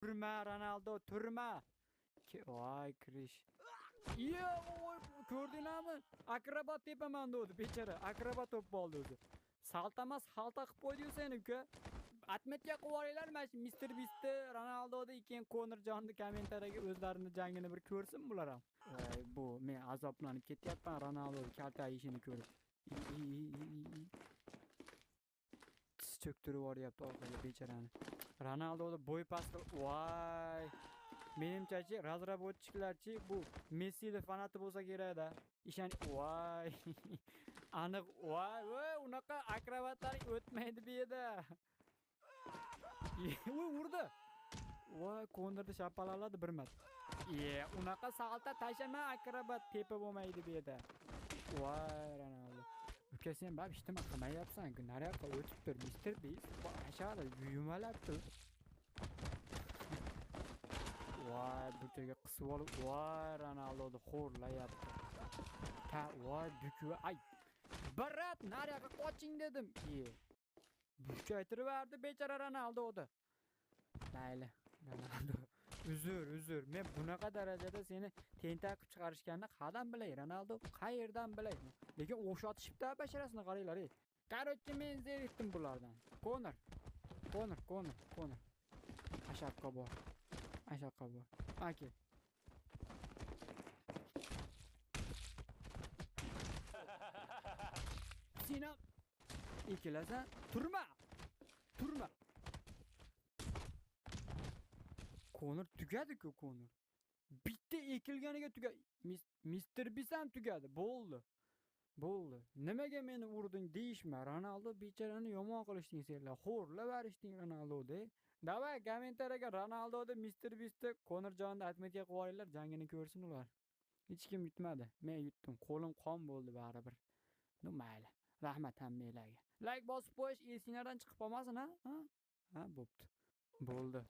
turma Ronaldo, turma. Voy kirish. Iya, ko'rdinglarmi? Akrobat tepaman dedi, bechara. Akrobat to'p oldi o'zi. Saltamas halta qilib qo'ydi seni uka. Atmetga qo'yinglar mana shu Mr. Beast'ni, Ronaldo'ni, keyin Conor kommentariyaga o'zlarini jangini bir ko'rsin bular ham. Bu men azoblanib ketyapman Ronaldo'ni kaltayishini ko'rib. Tiz cho'ktirib yuboryapti orqaga bechorani. Ronaldo'ni bo'y pas qilib, voy. Menimcha-chi, razraботчикларchi bu Messi'ni fanati bo'lsa kerak-da. Ishon, voy. Aniq, voy, unaqa akrobatlar o'tmaydi bu yerda. Urdi. Voy, Konorni shapaladi bir marta. Unaqa salta tashlama akrobat tepa bo'lmaydi bu yerda. Voy, Ronaldo. Uka sen bab ishtimi qilmayapsan-ku, nariyoqqa o'tib tur, Mr. Beast. Ashara yumalabdi. Voy, butaga qisib olib, voy, Ronaldo'ni xo'rlayapti. Voy, dukuva, ay. Barat, nariyoqqa qoching dedim. Buchaytirib bechara Ronaldo'ni. Mayli, Ronaldo. Uzr. Men bunaqa darajada seni tentak qilib chiqarishganini qadam bilay, Ronaldo. Qayerdan bilay? Lekin o'xshatishibdi basharasini qaranglar. Qarochi men zerikdim bulardan. Conor. Ashaqqa bor. Aka. Sinam. Ikkilasan, turma. Conor tugadi-ku, Conor. Bitta ekilganiga tugadi. Mr. Beast ham tugadi. Bo'ldi. Nimaga meni urding deyishma. Ronaldo bechorani yomon qilishding senlar. Xo'rlab berishding Ronaldo'ni. Davay kommentariyaga Ronaldo'ni, Mr. Beast'ni, Conorjonni atmetga qo'yinglar, jangini ko'rsin ular. Hech kim yutmadi. Men yutdim. Qo'lim qon bo'ldi baribir. Mayli. Rahmat hammalarga. Like bosib qo'yish esinglardan chiqib qolmasin, ha? Ha, bo'pti. Bo'ldi.